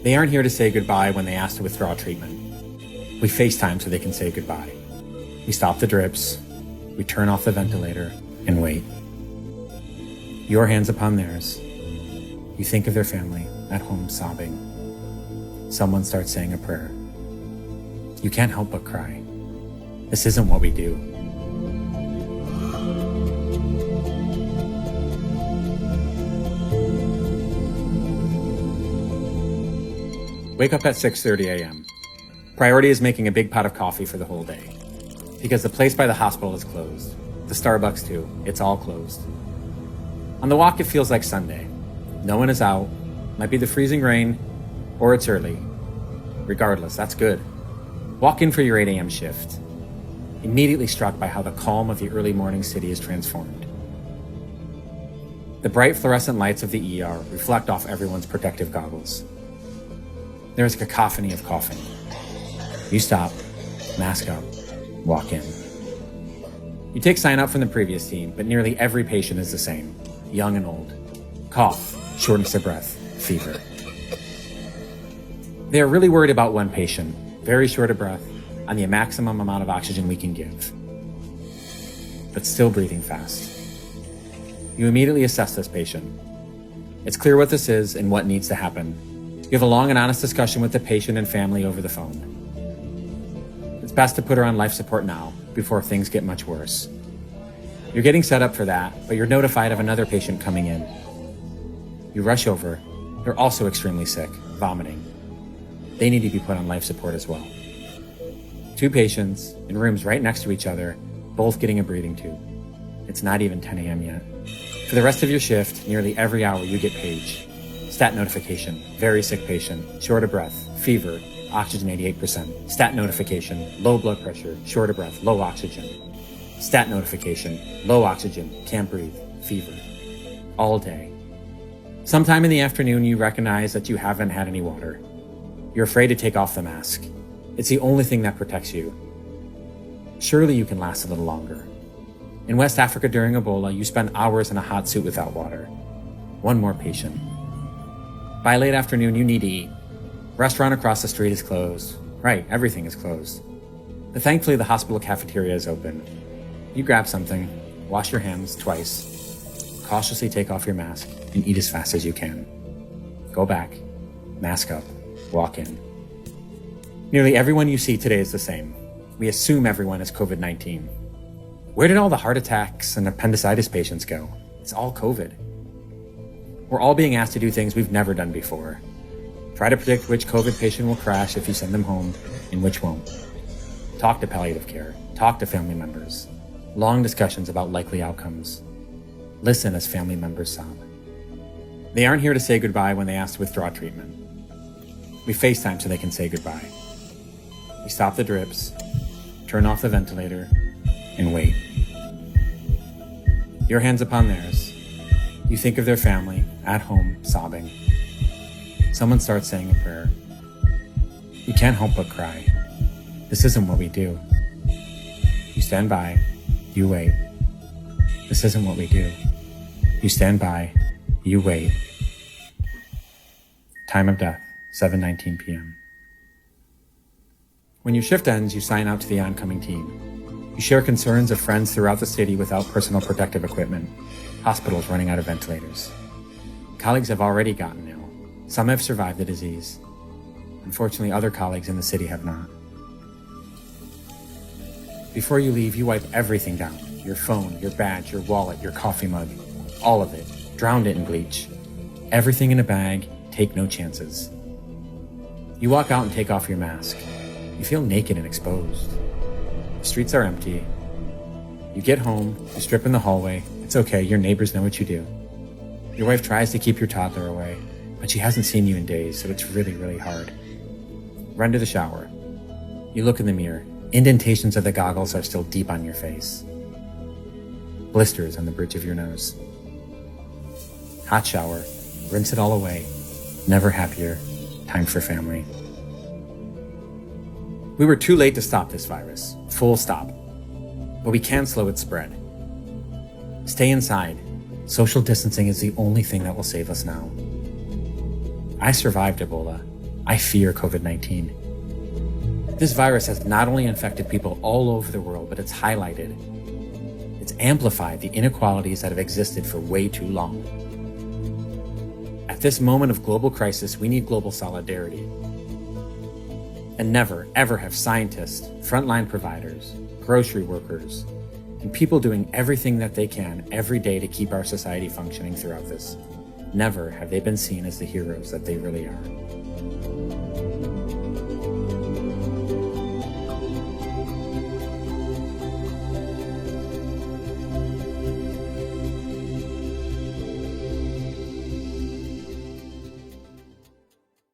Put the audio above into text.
They aren't here to say goodbye when they ask to withdraw treatment. We FaceTime so they can say goodbye. We stop the drips, we turn off the ventilator, and wait. Your hands upon theirs. You think of their family at home sobbing. Someone starts saying a prayer. You can't help but cry. This isn't what we do. Wake up at 6:30 a.m. Priority is making a big pot of coffee for the whole day. Because the place by the hospital is closed. The Starbucks too. It's all closed. On the walk, it feels like Sunday. No one is out. Might be the freezing rain, or it's early. Regardless, that's good. Walk in for your 8 a.m. shift. Immediately struck by how the calm of the early morning city is transformed. The bright fluorescent lights of the ER reflect off everyone's protective goggles. There is a cacophony of coughing. You stop, mask up, walk in. You take sign up from the previous team, but nearly every patient is the same, young and old. Cough, shortness of breath, fever. They are really worried about one patient, very short of breath, on the maximum amount of oxygen we can give, but still breathing fast. You immediately assess this patient. It's clear what this is and what needs to happen. You have a long and honest discussion with the patient and family over the phone. It's best to put her on life support now, before things get much worse. You're getting set up for that, but you're notified of another patient coming in. You rush over. They're also extremely sick, vomiting. They need to be put on life support as well. 2 patients in rooms right next to each other, both getting a breathing tube. It's not even 10 a.m. yet. For the rest of your shift, nearly every hour you get paged. Stat notification, very sick patient, short of breath, fever, oxygen 88%. Stat notification, low blood pressure, short of breath, low oxygen. Stat notification, low oxygen, can't breathe, fever. All day. Sometime in the afternoon, you recognize that you haven't had any water. You're afraid to take off the mask. It's the only thing that protects you. Surely you can last a little longer. In West Africa during Ebola, you spent hours in a hot suit without water. One more patient. By late afternoon, you need to eat. Restaurant across the street is closed. Right, everything is closed. But thankfully, the hospital cafeteria is open. You grab something, wash your hands twice, cautiously take off your mask, and eat as fast as you can. Go back, mask up, walk in. Nearly everyone you see today is the same. We assume everyone is COVID-19. Where did all the heart attacks and appendicitis patients go? It's all COVID. We're all being asked to do things we've never done before. Try to predict which COVID patient will crash if you send them home and which won't. Talk to palliative care. Talk to family members. Long discussions about likely outcomes. Listen as family members sob. They aren't here to say goodbye when they ask to withdraw treatment. We FaceTime so they can say goodbye. We stop the drips, turn off the ventilator, and wait. Your hands upon theirs. You think of their family, at home, sobbing. Someone starts saying a prayer. You can't help but cry. This isn't what we do. You stand by, you wait. This isn't what we do. You stand by, you wait. Time of death, 7:19 p.m. When your shift ends, you sign out to the oncoming team. You share concerns of friends throughout the city without personal protective equipment. Hospitals running out of ventilators. Colleagues have already gotten ill. Some have survived the disease. Unfortunately, other colleagues in the city have not. Before you leave, you wipe everything down. Your phone, your badge, your wallet, your coffee mug. All of it. Drowned it in bleach. Everything in a bag. Take no chances. You walk out and take off your mask. You feel naked and exposed. The streets are empty. You get home, you strip in the hallway. It's okay, your neighbors know what you do. Your wife tries to keep your toddler away, but she hasn't seen you in days, so it's really, really hard. Run to the shower. You look in the mirror. Indentations of the goggles are still deep on your face. Blisters on the bridge of your nose. Hot shower. Rinse it all away. Never happier. Time for family. We were too late to stop this virus. Full stop. But we can slow its spread. Stay inside. Social distancing is the only thing that will save us now. I survived Ebola. I fear COVID-19. This virus has not only infected people all over the world, but it's amplified the inequalities that have existed for way too long. At this moment of global crisis, we need global solidarity. And never, ever have scientists, frontline providers, grocery workers, and people doing everything that they can every day to keep our society functioning throughout this, never have they been seen as the heroes that they really are.